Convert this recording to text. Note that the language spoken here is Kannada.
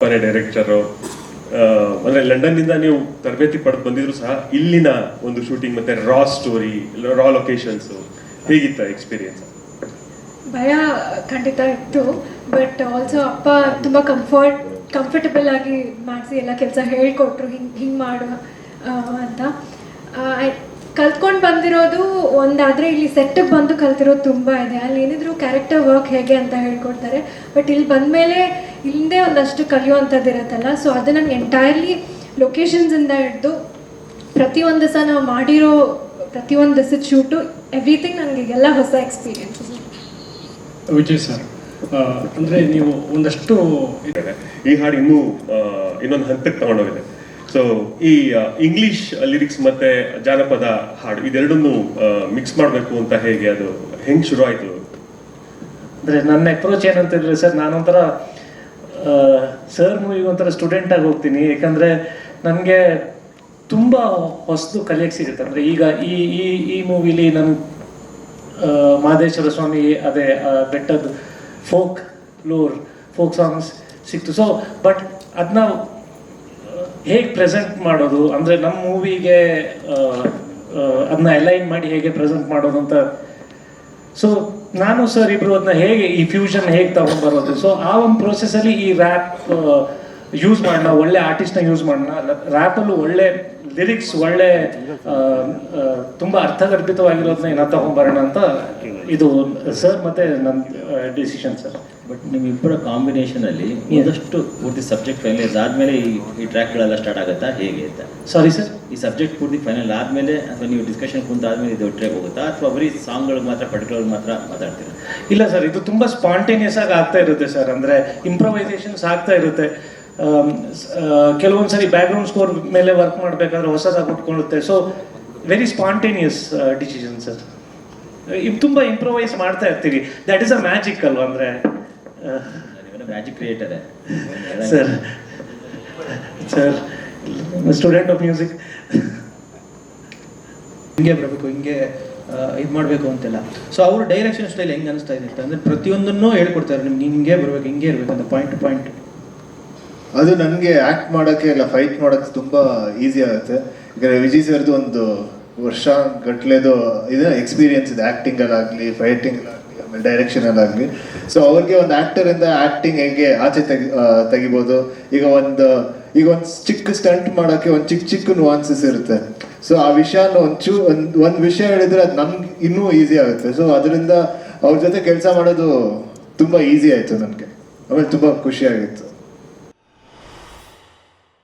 ಮನೆ ಡೈರೆಕ್ಟರು ಅಂದರೆ ಲಂಡನ್ನಿಂದ ನೀವು ತರಬೇತಿ ಪಡೆದು ಬಂದಿದ್ರು ಸಹ ಇಲ್ಲಿನ ಒಂದು ಶೂಟಿಂಗ್ ಮತ್ತೆ ರಾ ಸ್ಟೋರಿ ರಾ ಲೊಕೇಶನ್ಸು ಹೇಗಿತ್ತ ಎಕ್ಸ್ಪೀರಿಯನ್ಸ್? ಭಯ ಖಂಡಿತ ಇತ್ತು, ಬಟ್ ಆಲ್ಸೋ ಅಪ್ಪ ತುಂಬ ಕಂಫರ್ಟಬಲ್ ಆಗಿ ಮಾಡಿಸಿ ಎಲ್ಲ ಕೆಲಸ ಹೇಳ್ಕೊಟ್ರು, ಹಿಂಗೆ ಮಾಡು ಅಂತ. ಕಲ್ತ್ಕೊಂಡು ಬಂದಿರೋದು ಒಂದಾದರೆ ಇಲ್ಲಿ ಸೆಟ್ಟಿಗೆ ಬಂದು ಕಲ್ತಿರೋದು ತುಂಬ ಇದೆ. ಅಲ್ಲಿ ಏನಿದ್ರು ಕ್ಯಾರೆಕ್ಟರ್ ವರ್ಕ್ ಹೇಗೆ ಅಂತ ಹೇಳ್ಕೊಡ್ತಾರೆ, ಬಟ್ ಇಲ್ಲಿ ಬಂದಮೇಲೆ ಇಲ್ಲದೆ ಒಂದಷ್ಟು ಕಲಿಯುವಂಥದ್ದು ಇರುತ್ತಲ್ಲ, ಸೊ ಅದು ನನಗೆ ಎಂಟೈರ್ಲಿ ಲೊಕೇಶನ್ಸಿಂದ ಹಿಡಿದು ಪ್ರತಿಯೊಂದು ಸಹ ನಾವು ಮಾಡಿರೋ ಪ್ರತಿಯೊಂದು ದಿವಸದ ಶೂಟು ಎವ್ರಿಥಿಂಗ್ ನನಗೆ ಎಲ್ಲ ಹೊಸ ಎಕ್ಸ್ಪೀರಿಯನ್ಸಸ್. ವಿಜಯ್ ಸರ್, ಅಂದರೆ ನೀವು ಒಂದಷ್ಟು ಈ ಹಾಡು ಇನ್ನೊಂದು ಹಂತಕ್ಕೆ ತಗೊಂಡೋಗಿದೆ. ಸೊ ಈ ಇಂಗ್ಲಿಷ್ ಲಿರಿಕ್ಸ್ ಮತ್ತೆ ಜಾನಪದ ಹಾಡು ಇದೆರಡನ್ನು ಮಿಕ್ಸ್ ಮಾಡಬೇಕು ಅಂತ ಹೇಗೆ ಅದು ಹೆಂಗೆ ಶುರು ಆಯಿತು? ಅಂದರೆ ನನ್ನ ಅಪ್ರೋಚ್ ಏನಂತಿದ್ರೆ ಸರ್, ನಾನೊಂಥರ ಸರ್ ಮೂವಿಗೆ ಒಂಥರ ಸ್ಟೂಡೆಂಟಾಗಿ ಹೋಗ್ತೀನಿ. ಯಾಕಂದರೆ ನನಗೆ ತುಂಬ ಹೊಸದು ಕಲಿಯೋಕ್ಕೆ ಸಿಗುತ್ತೆ. ಅಂದರೆ ಈಗ ಈ ಮೂವಿಲಿ ನಾನು ಮಹದೇಶ್ವರ ಸ್ವಾಮಿ ಅದೇ ಬೆಟ್ಟದ ಫೋಕ್ ಸಾಂಗ್ಸ್ ಸಿಕ್ತು. ಸೊ ಬಟ್ ಅದನ್ನ ಹೇಗೆ ಪ್ರೆಸೆಂಟ್ ಮಾಡೋದು, ಅಂದರೆ ನಮ್ಮ ಮೂವಿಗೆ ಅದನ್ನ ಅಲೈನ್ ಮಾಡಿ ಹೇಗೆ ಪ್ರೆಸೆಂಟ್ ಮಾಡೋದು ಅಂತ. ಸೊ ನಾನು ಸರ್ ಇಬ್ಬರು ಅದನ್ನ ಹೇಗೆ ಈ ಫ್ಯೂಷನ್ ಹೇಗೆ ತಗೊಂಡ್ಬರೋದು, ಸೊ ಆ ಒಂದು ಪ್ರೋಸೆಸ್ಸಲ್ಲಿ ಈ ರ್ಯಾಪ್ ಯೂಸ್ ಮಾಡೋಣ, ಒಳ್ಳೆ ಆರ್ಟಿಸ್ಟ್ನ ಯೂಸ್ ಮಾಡೋಣ, ರ್ಯಾಪಲ್ಲೂ ಒಳ್ಳೆ ಲಿರಿಕ್ಸ್ ಒಳ್ಳೆ ತುಂಬ ಅರ್ಥಗರ್ಭಿತವಾಗಿರೋದನ್ನ ಏನೋ ತಗೊಂಡ್ಬರೋಣ ಅಂತ ಇದು ಸರ್ ಮತ್ತೆ ನನ್ನ ಡಿಸಿಷನ್ ಸರ್. ಬಟ್ ನಿಮ್ಮಿಬ್ಬರ ಕಾಂಬಿನೇಷನಲ್ಲಿ ಒಂದಷ್ಟು ಪೂರ್ತಿ ಸಬ್ಜೆಕ್ಟ್ ಫೈನಲೈಸ್ ಆದಮೇಲೆ ಈ ಟ್ರ್ಯಾಕ್ಗಳೆಲ್ಲ ಸ್ಟಾರ್ಟ್ ಆಗುತ್ತಾ ಹೇಗೆ ಅಂತ? ಸಾರಿ ಸರ್, ಈ ಸಬ್ಜೆಕ್ಟ್ ಪೂರ್ತಿ ಫೈನಲ್ ಆದಮೇಲೆ ಅಥವಾ ನೀವು ಡಿಸ್ಕಷನ್ ಕುಂತಾದ್ಮೇಲೆ ಇದು ಟ್ರ್ಯಾಕ್ ಹೋಗುತ್ತಾ ಅಥವಾ ಬರೀ ಸಾಂಗ್ಗಳಿಗೆ ಮಾತ್ರ ಪರ್ಟಿಕ್ಯುಲರ್ ಮಾತ್ರ ಮಾತಾಡ್ತೀರಾ? ಇಲ್ಲ ಸರ್, ಇದು ತುಂಬ ಸ್ಪಾಂಟೇನಿಯಸ್ ಆಗಿ ಆಗ್ತಾ ಇರುತ್ತೆ ಸರ್. ಅಂದರೆ ಇಂಪ್ರೊವೈಸೇಷನ್ಸ್ ಆಗ್ತಾ ಇರುತ್ತೆ. ಕೆಲವೊಂದು ಸರಿ ಬ್ಯಾಕ್ಗ್ರೌಂಡ್ ಸ್ಕೋರ್ ಮೇಲೆ ವರ್ಕ್ ಮಾಡಬೇಕಾದ್ರೆ ಹೊಸದಾಗಿ ಉಟ್ಕೊಳ್ಳುತ್ತೆ. So very spontaneous decision sir. ತುಂಬ ಇಂಪ್ರೊವೈಸ್ ಮಾಡ್ತಾ ಇರ್ತೀವಿ. ದ್ಯಾಟ್ ಇಸ್ ಅ ಮ್ಯಾಜಿಕ್ ಅಲ್ವಾ? ಅಂದರೆ magic creator sir student of music. ಹಿಂಗೆ ಬರಬೇಕು, ಹಿಂಗೆ ಇದು ಮಾಡಬೇಕು ಅಂತೆಲ್ಲ. ಸೊ ಅವ್ರ ಡೈರೆಕ್ಷನ್ ಸ್ಟೈಲ್ ಹೆಂಗೆ ಅನಿಸ್ತಾ ಇದೆ ಅಂದರೆ ಪ್ರತಿಯೊಂದನ್ನು ಹೇಳ್ಕೊಡ್ತಾರೆ, ನಿಮ್ಗೆ ಹಿಂಗೆ ಬರಬೇಕು, ಹಿಂಗೆ ಇರಬೇಕು ಅಂತ ಪಾಯಿಂಟ್ ಟು ಪಾಯಿಂಟ್. ಅದು ನನಗೆ ಆ್ಯಕ್ಟ್ ಮಾಡೋಕ್ಕೆ ಇಲ್ಲ ಫೈಟ್ ಮಾಡೋಕ್ಕೆ ತುಂಬ ಈಸಿ ಆಗುತ್ತೆ. ಈಗ ವಿಜಯ್ ಸರ್ದು ಒಂದು ವರ್ಷ ಗಟ್ಲೆದು ಇದು ಎಕ್ಸ್ಪೀರಿಯನ್ಸ್ ಇದೆ ಆ್ಯಕ್ಟಿಂಗಲ್ಲಾಗಲಿ, ಫೈಟಿಂಗಲ್ಲಾಗಲಿ, ಆಮೇಲೆ ಡೈರೆಕ್ಷನಲ್ಲಾಗಲಿ. ಸೊ ಅವ್ರಿಗೆ ಒಂದು ಆ್ಯಕ್ಟರಿಂದ ಆ್ಯಕ್ಟಿಂಗ್ ಹೇಗೆ ಆಚೆ ತೆಗಿಬೋದು. ಈಗ ಒಂದು ಚಿಕ್ಕ ಸ್ಟಂಟ್ ಮಾಡೋಕ್ಕೆ ಒಂದು ಚಿಕ್ಕ ನುವಾನ್ಸಸ್ ಇರುತ್ತೆ. ಸೊ ಆ ವಿಷಯನ ಒಂದು ವಿಷಯ ಹೇಳಿದ್ರೆ ಅದು ನಮ್ಗೆ ಇನ್ನೂ ಈಸಿ ಆಗುತ್ತೆ. ಸೊ ಅದರಿಂದ ಅವ್ರ ಜೊತೆ ಕೆಲಸ ಮಾಡೋದು ತುಂಬ ಈಸಿ ಆಯಿತು ನನಗೆ. ಆಮೇಲೆ ತುಂಬ ಖುಷಿಯಾಗಿತ್ತು.